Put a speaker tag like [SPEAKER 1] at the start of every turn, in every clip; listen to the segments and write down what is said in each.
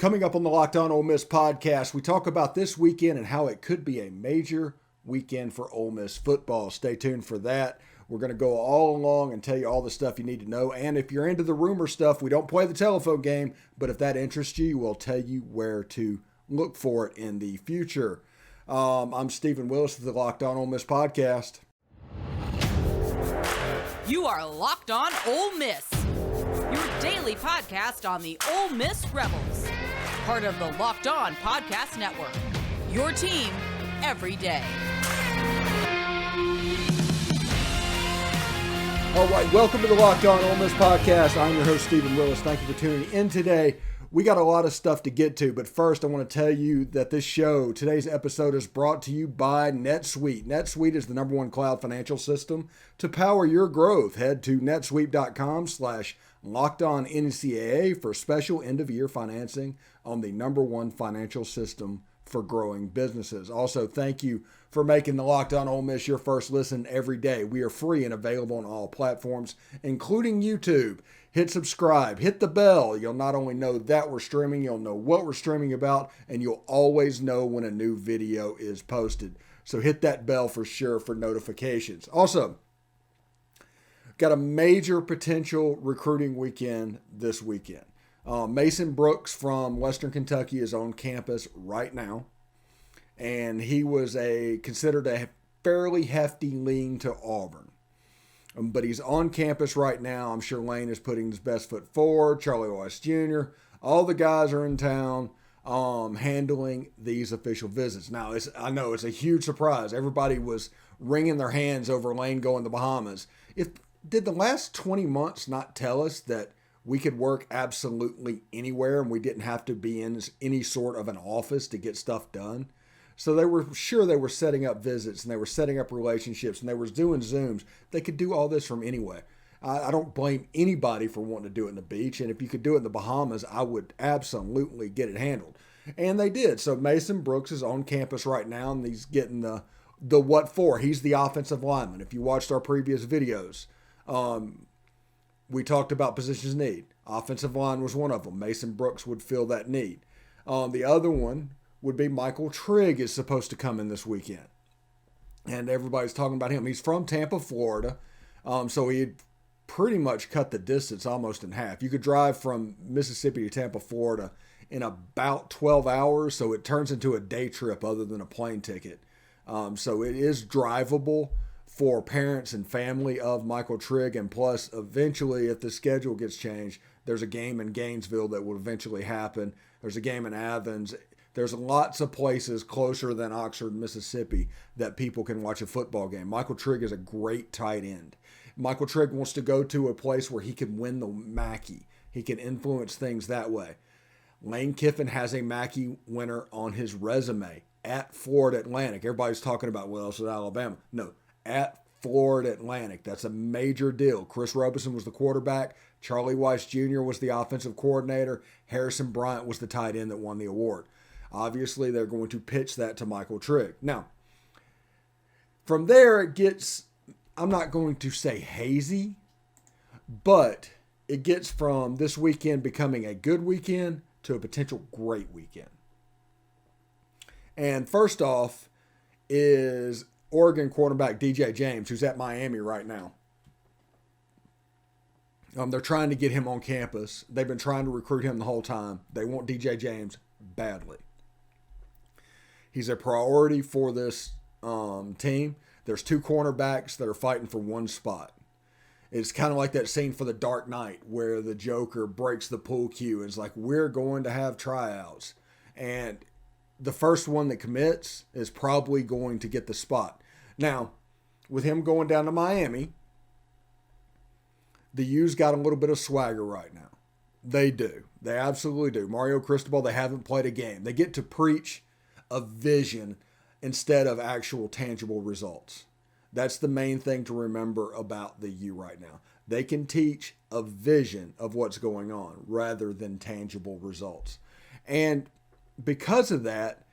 [SPEAKER 1] Coming up on the Locked On Ole Miss podcast, we talk about this weekend and how it could be a major weekend for Ole Miss football. Stay tuned for that. We're going to go all along and tell you all the stuff you need to know. And if you're into the rumor stuff, we don't play the telephone game, but if that interests you, we'll tell you where to look for it in the future. I'm Stephen Willis of the Locked On Ole Miss podcast.
[SPEAKER 2] You are Locked On Ole Miss, your daily podcast on the Ole Miss Rebels. Part of the Locked On Podcast Network, your team every day.
[SPEAKER 1] All right, welcome to the Locked On Ole Miss podcast. I'm your host, Stephen Willis. Thank you for tuning in today. We got a lot of stuff to get to, but first I want to tell you that today's episode is brought to you by NetSuite. NetSuite is the #1 cloud financial system to power your growth. Head to netsuite.com/LockedOnNCAA for special end-of-year financing on the #1 financial system for growing businesses. Also, thank you for making the Locked On Ole Miss your first listen every day. We are free and available on all platforms, including YouTube. Hit subscribe, hit the bell. You'll not only know that we're streaming, you'll know what we're streaming about, and you'll always know when a new video is posted. So hit that bell for sure for notifications. Also, got a major potential recruiting weekend this weekend. Mason Brooks from Western Kentucky is on campus right now, and he was considered a fairly hefty lean to Auburn. But he's on campus right now. I'm sure Lane is putting his best foot forward. Charlie Weiss Jr., all the guys are in town handling these official visits. Now, I know it's a huge surprise. Everybody was wringing their hands over Lane going to the Bahamas. Did the last 20 months not tell us that we could work absolutely anywhere and we didn't have to be in any sort of an office to get stuff done? So they were setting up visits and they were setting up relationships and they were doing Zooms. They could do all this from anywhere. I don't blame anybody for wanting to do it in the beach. And if you could do it in the Bahamas, I would absolutely get it handled. And they did. So Mason Brooks is on campus right now and he's getting the what for. He's the offensive lineman. If you watched our previous videos, we talked about positions need. Offensive line was one of them. Mason Brooks would fill that need. The other one would be Michael Trigg is supposed to come in this weekend. And everybody's talking about him. He's from Tampa, Florida. So he'd pretty much cut the distance almost in half. You could drive from Mississippi to Tampa, Florida in about 12 hours. So it turns into a day trip other than a plane ticket. So it is drivable for parents and family of Michael Trigg. And plus, eventually, if the schedule gets changed, there's a game in Gainesville that will eventually happen. There's a game in Athens. There's lots of places closer than Oxford, Mississippi that people can watch a football game. Michael Trigg is a great tight end. Michael Trigg wants to go to a place where he can win the Mackey. He can influence things that way. Lane Kiffin has a Mackey winner on his resume at Florida Atlantic. Everybody's talking about, well, it's at Alabama. No, at Florida Atlantic. That's a major deal. Chris Robeson was the quarterback. Charlie Weiss Jr. was the offensive coordinator. Harrison Bryant was the tight end that won the award. Obviously, they're going to pitch that to Michael Trigg. Now, from there, it gets, I'm not going to say hazy, but it gets from this weekend becoming a good weekend to a potential great weekend. And first off is Oregon quarterback DJ James, who's at Miami right now. They're trying to get him on campus. They've been trying to recruit him the whole time. They want DJ James badly. He's a priority for this team. There's 2 cornerbacks that are fighting for one spot. It's kind of like that scene for The Dark Knight where the Joker breaks the pool cue and is like, we're going to have tryouts. And the first one that commits is probably going to get the spot. Now, with him going down to Miami, the U's got a little bit of swagger right now. They do. They absolutely do. Mario Cristobal, they haven't played a game. They get to preach a vision instead of actual tangible results. That's the main thing to remember about the U right now. They can teach a vision of what's going on rather than tangible results. And because of that,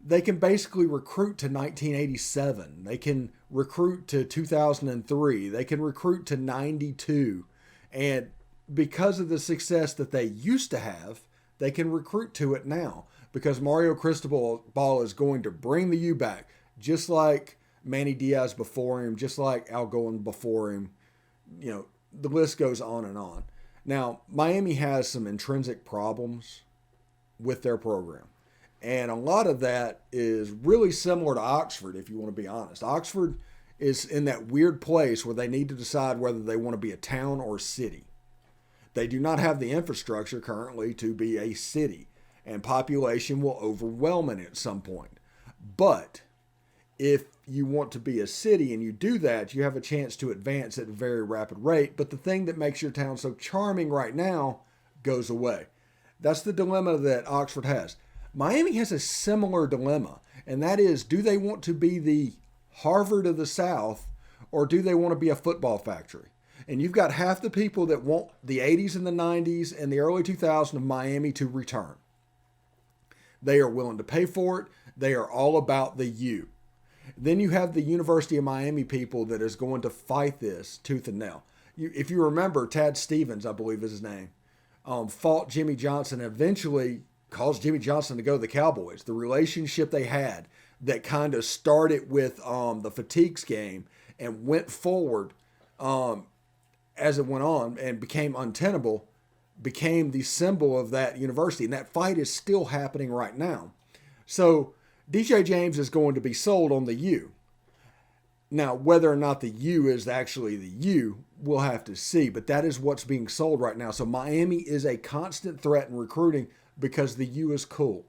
[SPEAKER 1] they can basically recruit to 1987. They can recruit to 2003. They can recruit to 92. And because of the success that they used to have, they can recruit to it now because Mario Cristobal is going to bring the U back, just like Manny Diaz before him, just like Algoin before him. You know, the list goes on and on. Now, Miami has some intrinsic problems with their program. And a lot of that is really similar to Oxford, if you want to be honest. Oxford is in that weird place where they need to decide whether they want to be a town or a city. They do not have the infrastructure currently to be a city, and population will overwhelm it at some point. But if you want to be a city and you do that, you have a chance to advance at a very rapid rate. But the thing that makes your town so charming right now goes away. That's the dilemma that Oxford has. Miami has a similar dilemma, and that is, do they want to be the Harvard of the South, or do they want to be a football factory? And you've got half the people that want the 80s and the 90s and the early 2000s of Miami to return. They are willing to pay for it. They are all about the U. Then you have the University of Miami people that is going to fight this tooth and nail. If you remember, Tad Stevens, I believe is his name, fought Jimmy Johnson and eventually caused Jimmy Johnson to go to the Cowboys. The relationship they had that kind of started with the fatigues game and went forward as it went on and became untenable, became the symbol of that university. And that fight is still happening right now. So DJ James is going to be sold on the U. Now, whether or not the U is actually the U, we'll have to see. But that is what's being sold right now. So Miami is a constant threat in recruiting because the U is cool.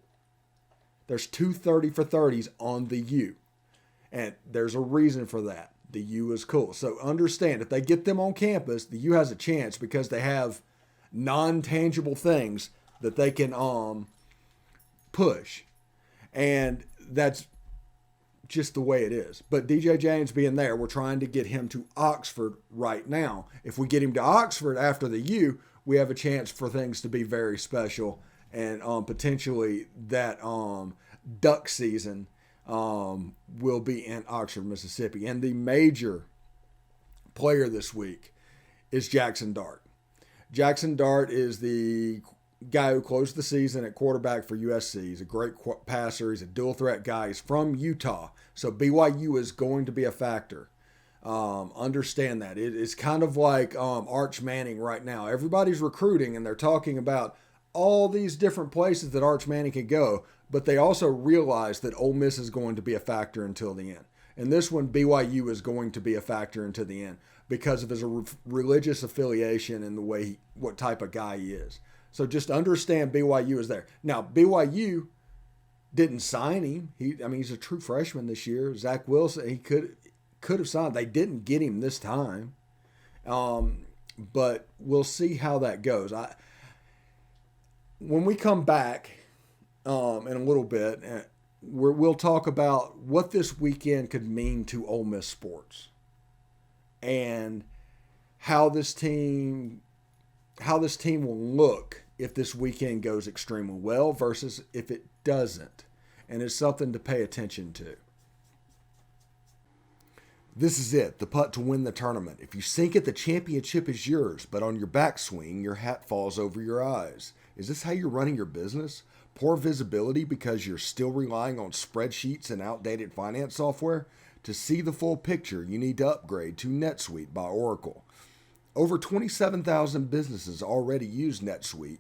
[SPEAKER 1] There's 2 30 for 30s on the U. And there's a reason for that. The U is cool. So understand, if they get them on campus, the U has a chance because they have non-tangible things that they can push. And that's just the way it is. But DJ James being there, we're trying to get him to Oxford right now. If we get him to Oxford after the U, we have a chance for things to be very special. And potentially that duck season will be in Oxford, Mississippi. And the major player this week is Jaxson Dart. Jaxson Dart is the guy who closed the season at quarterback for USC. He's a great passer. He's a dual threat guy. He's from Utah. So BYU is going to be a factor. Understand that. It's kind of like Arch Manning right now. Everybody's recruiting and they're talking about all these different places that Arch Manning could go, but they also realize that Ole Miss is going to be a factor until the end. And this one, BYU is going to be a factor until the end because of his religious affiliation and the way what type of guy he is. So just understand BYU is there. Now, BYU didn't sign him. He's a true freshman this year. Zach Wilson, he could have signed. They didn't get him this time. But we'll see how that goes. When we come back in a little bit, we'll talk about what this weekend could mean to Ole Miss sports and how this team will look if this weekend goes extremely well versus if it doesn't. And it's something to pay attention to. This is it, the putt to win the tournament. If you sink it, the championship is yours, but on your backswing, your hat falls over your eyes. Is this how you're running your business? Poor visibility because you're still relying on spreadsheets and outdated finance software? To see the full picture, you need to upgrade to NetSuite by Oracle. Over 27,000 businesses already use NetSuite,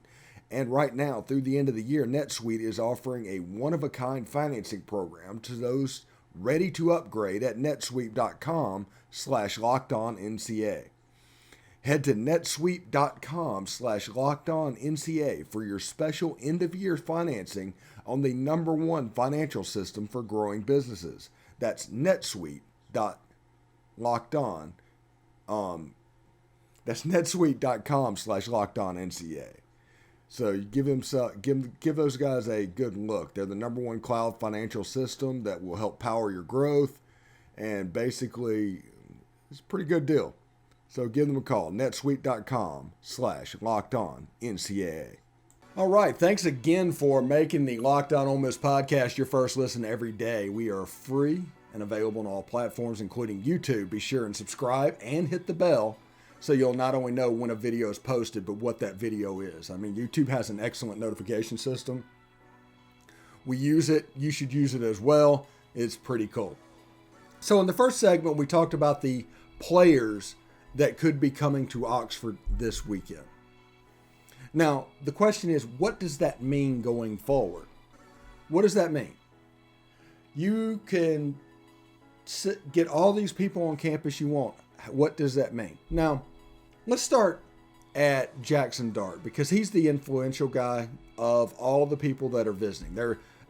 [SPEAKER 1] and right now, through the end of the year, NetSuite is offering a one-of-a-kind financing program to those ready to upgrade at netsuite.com/lockedonnca. Head to netsuite.com/lockedonnca for your special end-of-year financing on the #1 financial system for growing businesses. That's netsuite.lockedon. That's netsuite.com/lockedonnca. So you give those guys a good look. They're the #1 cloud financial system that will help power your growth, and basically it's a pretty good deal. So give them a call, netsuite.com/lockedonnca. All right, thanks again for making the Locked On Ole Miss podcast your first listen every day. We are free and available on all platforms, including YouTube. Be sure and subscribe and hit the bell So you'll not only know when a video is posted, but what that video is. I mean, YouTube has an excellent notification system. We use it. You should use it as well. It's pretty cool. So in the first segment, we talked about the players that could be coming to Oxford this weekend. Now, the question is, what does that mean going forward? What does that mean? You can get all these people on campus you want. What does that mean? Now, let's start at Jaxson Dart, because he's the influential guy of all the people that are visiting.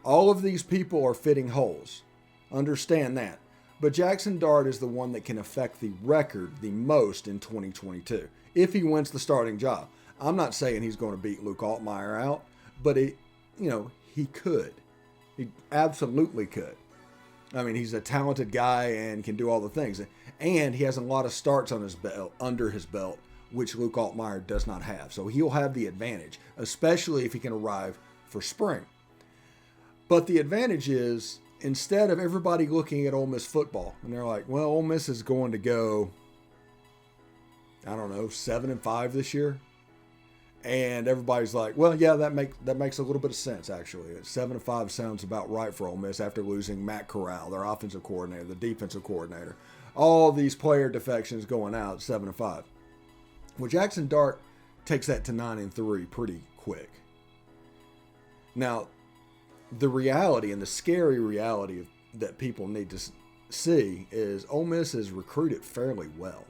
[SPEAKER 1] All of these people are fitting holes. Understand that. But Jaxson Dart is the one that can affect the record the most in 2022 if he wins the starting job. I'm not saying he's going to beat Luke Altmaier out, but he could. He absolutely could. I mean, he's a talented guy and can do all the things. And he has a lot of starts on his belt, under his belt, which Luke Altmaier does not have. So he'll have the advantage, especially if he can arrive for spring. But the advantage is, instead of everybody looking at Ole Miss football, and they're like, well, Ole Miss is going to go, 7-5 this year. And everybody's like, well, yeah, that makes a little bit of sense, actually. 7-5 sounds about right for Ole Miss after losing Matt Corral, their offensive coordinator, the defensive coordinator. All these player defections going out, 7-5. Well, Jaxson Dart takes that to 9-3 pretty quick. Now, the reality and the scary reality that people need to see is Ole Miss is recruited fairly well.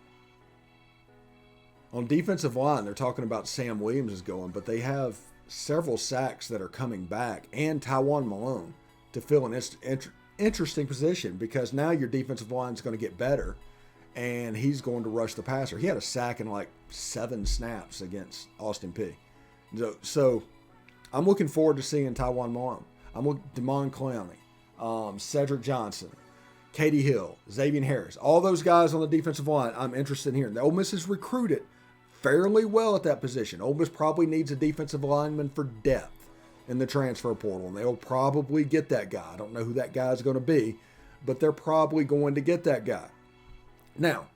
[SPEAKER 1] On defensive line, they're talking about Sam Williams is going, but they have several sacks that are coming back and Tywone Malone to fill an interesting position, because now your defensive line is going to get better and he's going to rush the passer. He had a sack in like 7 snaps against Austin Peay. So I'm looking forward to seeing Tywone Malone. I'm looking at Damon Clowney, Cedric Johnson, Katie Hill, Xavier Harris, all those guys on the defensive line I'm interested in hearing. The Ole Miss is recruited fairly well at that position. Ole Miss probably needs a defensive lineman for depth in the transfer portal, and they'll probably get that guy. I don't know who that guy is going to be, but they're probably going to get that guy. Now,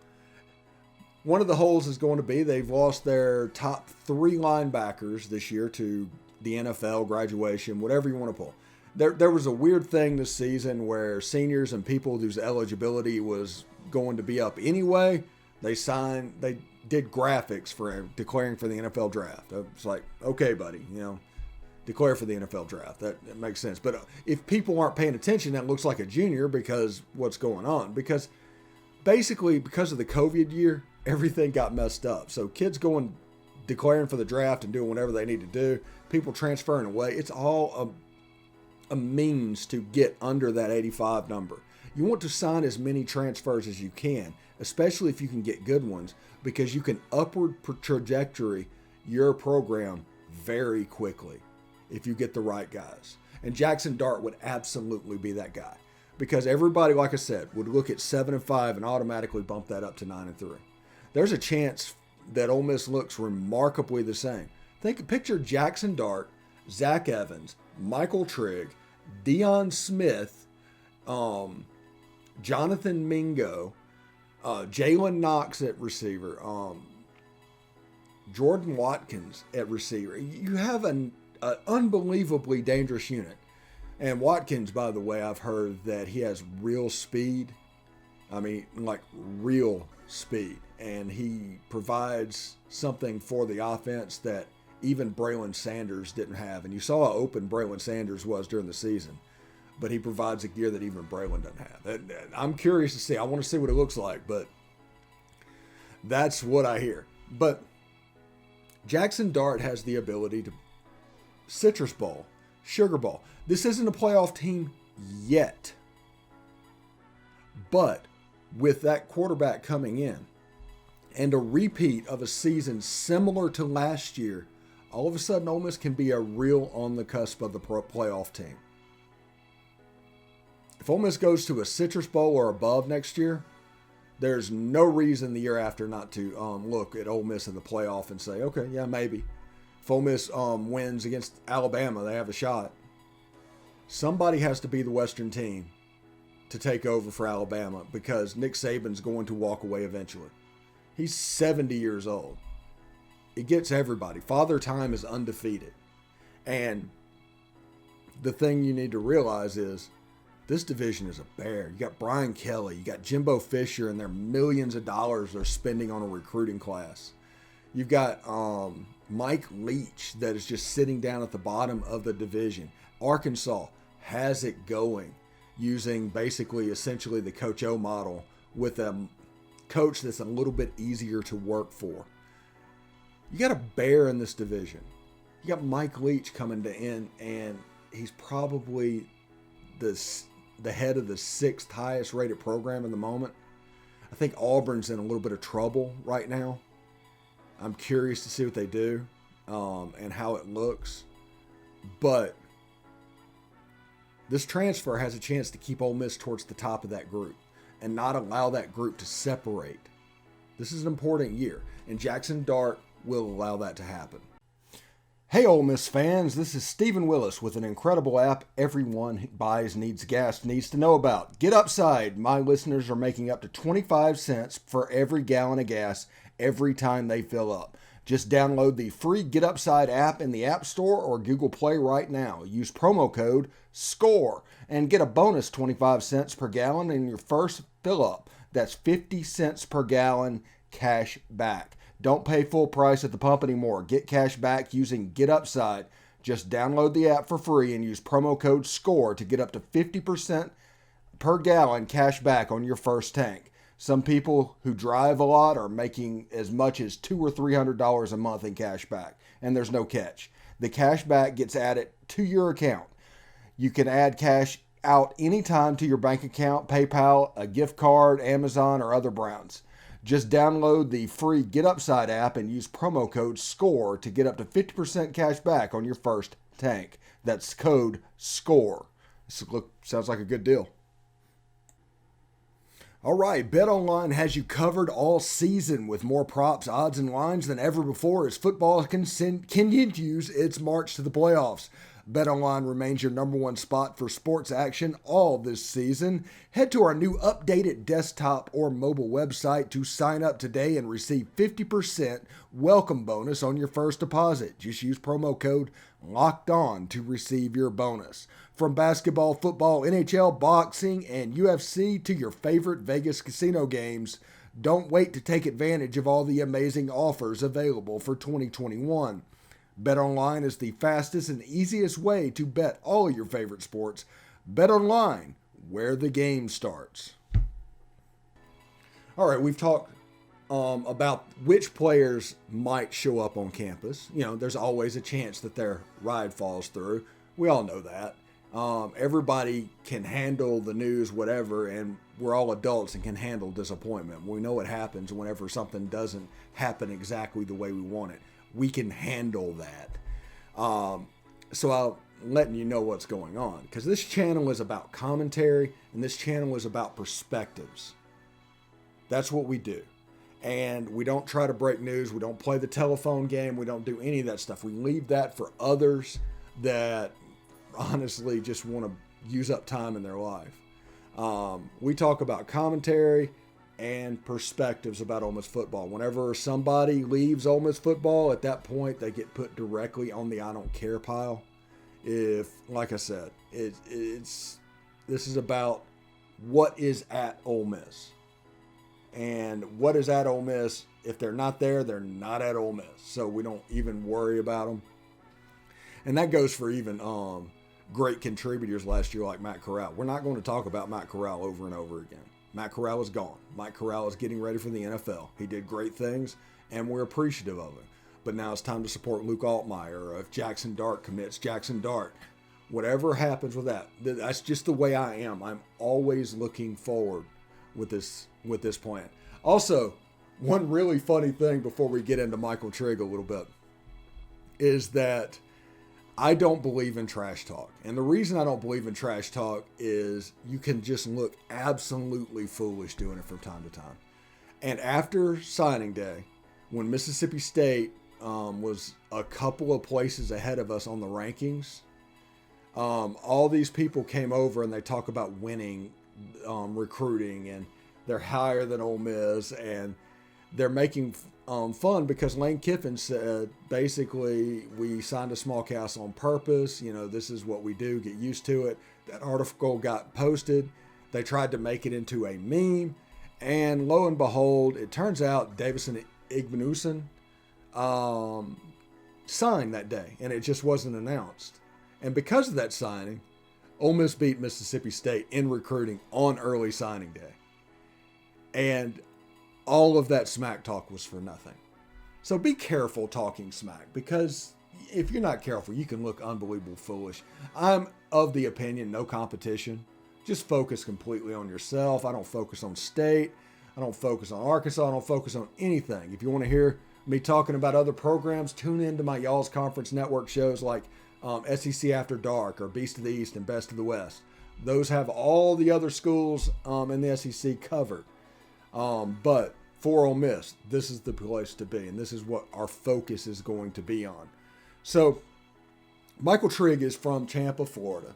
[SPEAKER 1] one of the holes is going to be they've lost their top 3 linebackers this year to the NFL, graduation, whatever you want to pull. There was a weird thing this season where seniors and people whose eligibility was going to be up anyway, they did graphics for declaring for the NFL draft. It's like, okay, buddy, declare for the NFL draft. That makes sense. But if people aren't paying attention, that looks like a junior because what's going on. Because basically, because of the COVID year, everything got messed up. So kids declaring for the draft and doing whatever they need to do, people transferring away, it's all a means to get under that 85 number. You want to sign as many transfers as you can, especially if you can get good ones, because you can upward trajectory your program very quickly if you get the right guys. And Jaxson Dart would absolutely be that guy, because everybody, like I said, would look at 7-5 and automatically bump that up to 9-3. There's a chance that Ole Miss looks remarkably the same. Picture Jaxson Dart, Zach Evans, Michael Trigg, Deion Smith, Jonathan Mingo, Jalen Knox at receiver, Jordan Watkins at receiver. You have an unbelievably dangerous unit. And Watkins, by the way, I've heard that he has real speed. I mean, like real speed. And he provides something for the offense that even Braylon Sanders didn't have. And you saw how open Braylon Sanders was during the season. But he provides a gear that even Braylon doesn't have. I'm curious to see. I want to see what it looks like, but that's what I hear. But Jaxson Dart has the ability to Citrus Bowl, Sugar Bowl. This isn't a playoff team yet. But with that quarterback coming in and a repeat of a season similar to last year, all of a sudden Ole Miss can be a real on the cusp of the playoff team. If Ole Miss goes to a Citrus Bowl or above next year, there's no reason the year after not to look at Ole Miss in the playoff and say, okay, yeah, maybe. If Ole Miss wins against Alabama, they have a shot. Somebody has to be the Western team to take over for Alabama, because Nick Saban's going to walk away eventually. He's 70 years old. It gets everybody. Father Time is undefeated. And the thing you need to realize is this division is a bear. You got Brian Kelly, you got Jimbo Fisher, and their millions of dollars they're spending on a recruiting class. You've got Mike Leach that is just sitting down at the bottom of the division. Arkansas has it going using basically essentially the Coach O model with a coach that's a little bit easier to work for. You got a bear in this division. You got Mike Leach coming to in, and he's probably the head of the 6th highest rated program in the moment. I think Auburn's in a little bit of trouble right now. I'm curious to see what they do and how it looks. But this transfer has a chance to keep Ole Miss towards the top of that group and not allow that group to separate. This is an important year, and Jaxson Dart will allow that to happen. Hey Ole Miss fans, this is Stephen Willis with an incredible app everyone who buys needs gas needs to know about. Get Upside. My listeners are making up to 25 cents for every gallon of gas every time they fill up. Just download the free Get Upside app in the App Store or Google Play right now. Use promo code SCORE and get a bonus 25 cents per gallon in your first fill up. That's 50 cents per gallon cash back. Don't pay full price at the pump anymore. Get cash back using Get Upside. Just download the app for free and use promo code SCORE to get up to 50% per gallon cash back on your first tank. Some people who drive a lot are making as much as $200 or $300 a month in cash back, and there's no catch. The cash back gets added to your account. You can add cash out anytime to your bank account, PayPal, a gift card, Amazon, or other brands. Just download the free Get Upside app and use promo code SCORE to get up to 50% cash back on your first tank. That's code SCORE. Sounds like a good deal. All right, BetOnline has you covered all season with more props, odds, and lines than ever before as football continues its march to the playoffs. BetOnline remains your number one spot for sports action all this season. Head to our new updated desktop or mobile website to sign up today and receive 50% welcome bonus on your first deposit. Just use promo code LOCKEDON to receive your bonus. From basketball, football, NHL, boxing, and UFC to your favorite Vegas casino games, don't wait to take advantage of all the amazing offers available for 2021. BetOnline is the fastest and easiest way to bet all your favorite sports. BetOnline, where the game starts. All right, we've talked about which players might show up on campus. You know, there's always a chance that their ride falls through. We all know that. Everybody can handle the news, whatever, and we're all adults and can handle disappointment. We know what happens whenever something doesn't happen exactly the way we want it. We can handle that. So I'm letting you know what's going on, because this channel is about commentary and this channel is about perspectives. That's what we do. And we don't try to break news. We don't play the telephone game. We don't do any of that stuff. We leave that for others that honestly just want to use up time in their life. We talk about commentary and perspectives about Ole Miss football. Whenever somebody leaves Ole Miss football, at that point they get put directly on the I don't care pile. If, like I said, this is about what is at Ole Miss. And what is at Ole Miss, if they're not there, they're not at Ole Miss. So we don't even worry about them. And that goes for even great contributors last year like Matt Corral. We're not going to talk about Matt Corral over and over again. Matt Corral is gone. Mike Corral is getting ready for the NFL. He did great things, and we're appreciative of it. But now it's time to support Luke Altmaier, or if Jaxson Dart commits, Jaxson Dart. Whatever happens with that, that's just the way I am. I'm always looking forward with this plan. Also, one really funny thing before we get into Michael Trigg a little bit is that I don't believe in trash talk. And the reason I don't believe in trash talk is you can just look absolutely foolish doing it from time to time. And after signing day, when Mississippi State was a couple of places ahead of us on the rankings, all these people came over and they talk about winning recruiting and they're higher than Ole Miss. And they're making fun because Lane Kiffin said, basically, we signed a small castle on purpose. You know, this is what we do. Get used to it. That article got posted. They tried to make it into a meme. And lo and behold, it turns out Davison Igbinosun signed that day, and it just wasn't announced. And because of that signing, Ole Miss beat Mississippi State in recruiting on early signing day. And all of that smack talk was for nothing. So be careful talking smack, because if you're not careful, you can look unbelievable foolish. I'm of the opinion, no competition. Just focus completely on yourself. I don't focus on state. I don't focus on Arkansas. I don't focus on anything. If you want to hear me talking about other programs, tune into my Y'all's Conference Network shows like SEC After Dark or Beast of the East and Best of the West. Those have all the other schools in the SEC covered. But for Ole Miss, this is the place to be, and this is what our focus is going to be on. So Michael Trigg is from Tampa, Florida,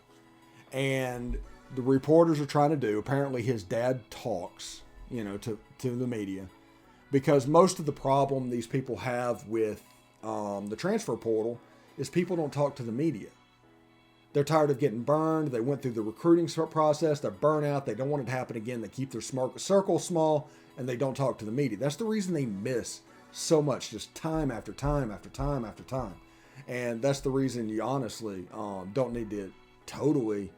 [SPEAKER 1] and the reporters are trying to do, apparently his dad talks, to the media, because most of the problem these people have with the transfer portal is people don't talk to the media. They're tired of getting burned. They went through the recruiting process. They're burnt out. They don't want it to happen again. They keep their circle small, and they don't talk to the media. That's the reason they miss so much, just time after time after time after time. And that's the reason you honestly don't need to totally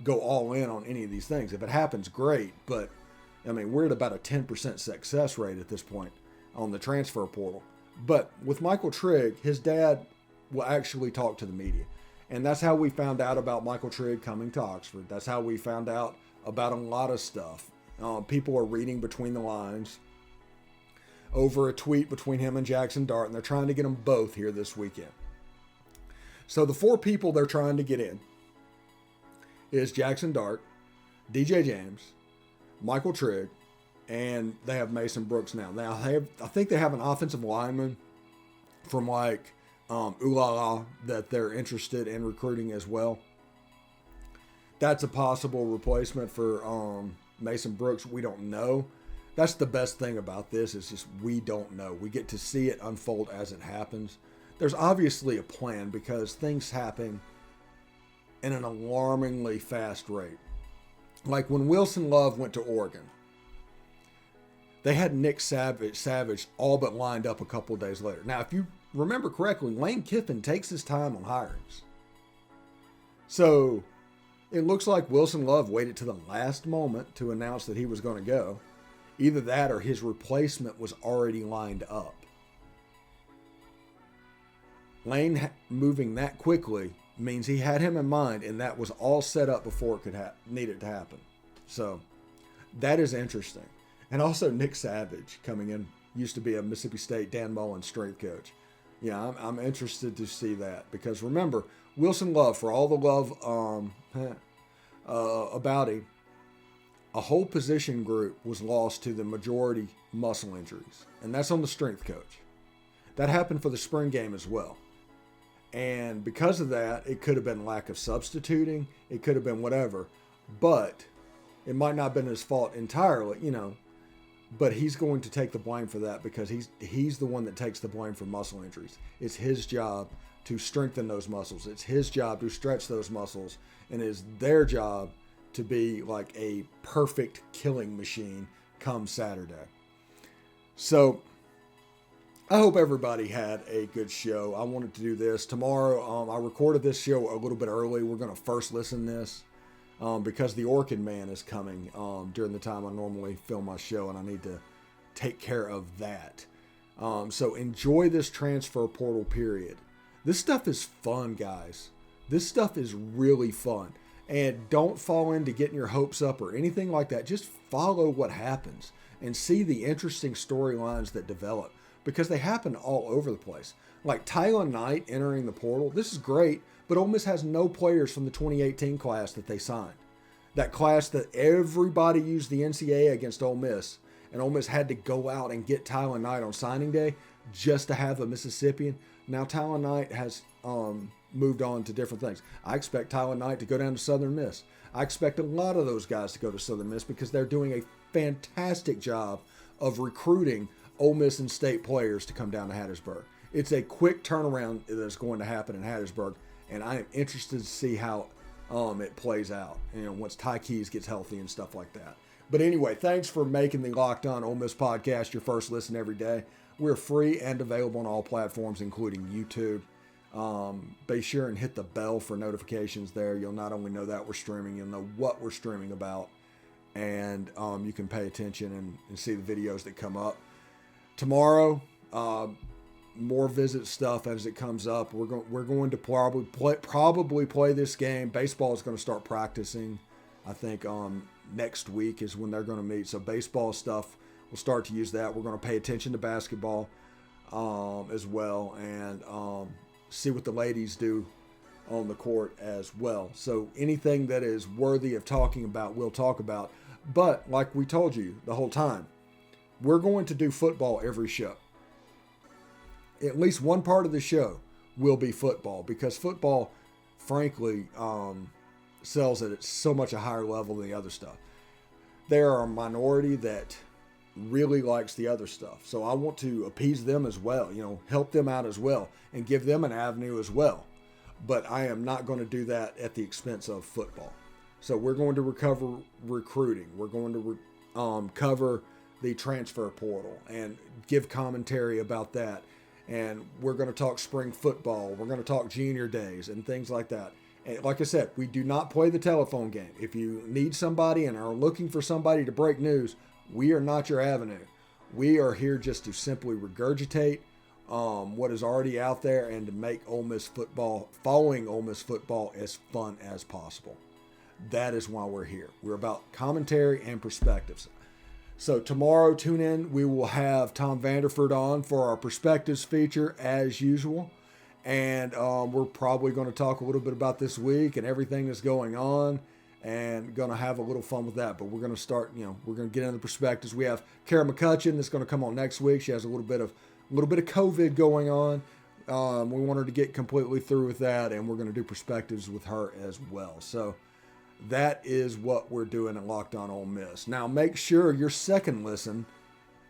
[SPEAKER 1] go all in on any of these things. If it happens, great. But, I mean, we're at about a 10% success rate at this point on the transfer portal. But with Michael Trigg, his dad will actually talk to the media. And that's how we found out about Michael Trigg coming to Oxford. That's how we found out about a lot of stuff. People are reading between the lines over a tweet between him and Jaxson Dart, and they're trying to get them both here this weekend. So the four people they're trying to get in is Jaxson Dart, DJ James, Michael Trigg, and they have Mason Brooks now. Now, I think they have an offensive lineman from like Ulala that they're interested in recruiting as well. That's a possible replacement for Mason Brooks. We don't know. That's the best thing about this, is just we don't know. We get to see it unfold as it happens. There's obviously a plan because things happen in an alarmingly fast rate. Like when Wilson Love went to Oregon, they had Nick Savage all but lined up a couple of days later. Now, if you remember correctly, Lane Kiffin takes his time on hirings. So it looks like Wilson Love waited to the last moment to announce that he was going to go. Either that or his replacement was already lined up. Lane moving that quickly means he had him in mind, and that was all set up before it could needed to happen. So that is interesting. And also Nick Savage coming in, used to be a Mississippi State Dan Mullen strength coach. Yeah, I'm interested to see that, because remember, Wilson Love, for all the love about him, a whole position group was lost to the majority muscle injuries, and that's on the strength coach. That happened for the spring game as well. And because of that, it could have been lack of substituting. It could have been whatever, but it might not have been his fault entirely, but he's going to take the blame for that, because he's the one that takes the blame for muscle injuries. It's his job to strengthen those muscles. It's his job to stretch those muscles, and it's their job to be like a perfect killing machine come Saturday. So I hope everybody had a good show. I wanted to do this tomorrow. I recorded this show a little bit early. We're going to first listen to this because the Orkin Man is coming during the time I normally film my show, and I need to take care of that. So enjoy this transfer portal period. This stuff is fun, guys. This stuff is really fun. And don't fall into getting your hopes up or anything like that. Just follow what happens and see the interesting storylines that develop, because they happen all over the place. Like Tyler Knight entering the portal. This is great, but Ole Miss has no players from the 2018 class that they signed. That class that everybody used the NCAA against Ole Miss, and Ole Miss had to go out and get Tyler Knight on signing day just to have a Mississippian. Now Tyler Knight has moved on to different things. I expect Tyler Knight to go down to Southern Miss. I expect a lot of those guys to go to Southern Miss, because they're doing a fantastic job of recruiting Ole Miss and State players to come down to Hattiesburg. It's a quick turnaround that's going to happen in Hattiesburg, and I am interested to see how it plays out, once Ty Keys gets healthy and stuff like that. But anyway, thanks for making the Locked On Ole Miss podcast your first listen every day. We're free and available on all platforms, including YouTube. Be sure and hit the bell for notifications there. You'll not only know that we're streaming, you'll know what we're streaming about, and you can pay attention and see the videos that come up. Tomorrow, more visit stuff as it comes up. We're going to probably play this game. Baseball is going to start practicing. I think next week is when they're going to meet. So baseball stuff, we'll start to use that. We're going to pay attention to basketball as well, and see what the ladies do on the court as well. So anything that is worthy of talking about, we'll talk about. But like we told you the whole time, we're going to do football every show. At least one part of the show will be football, because football, frankly, sells at so much a higher level than the other stuff. There are a minority that really likes the other stuff. So I want to appease them as well, help them out as well, and give them an avenue as well. But I am not going to do that at the expense of football. So we're going to recover recruiting. We're going to cover the transfer portal and give commentary about that. And we're going to talk spring football. We're going to talk junior days and things like that. And like I said, we do not play the telephone game. If you need somebody and are looking for somebody to break news, we are not your avenue. We are here just to simply regurgitate what is already out there and to make Ole Miss football, following Ole Miss football, as fun as possible. That is why we're here. We're about commentary and perspectives. So tomorrow, tune in. We will have Tom Vanderford on for our perspectives feature as usual. And we're probably going to talk a little bit about this week and everything that's going on, and going to have a little fun with that. But we're going to start, we're going to get into the perspectives. We have Kara McCutcheon that's going to come on next week. She has a little bit of COVID going on. We want her to get completely through with that, and we're going to do perspectives with her as well. So that is what we're doing at Locked On Ole Miss. Now make sure your second listen,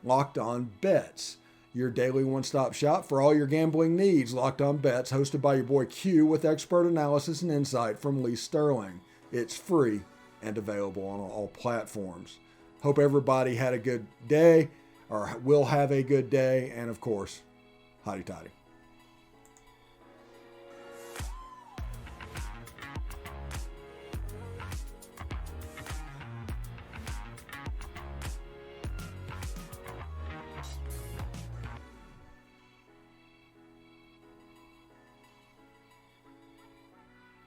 [SPEAKER 1] Locked On Bets, your daily one-stop shop for all your gambling needs. Locked On Bets, hosted by your boy Q, with expert analysis and insight from Lee Sterling. It's free and available on all platforms. Hope everybody had a good day, or will have a good day, and of course, hotty toddy.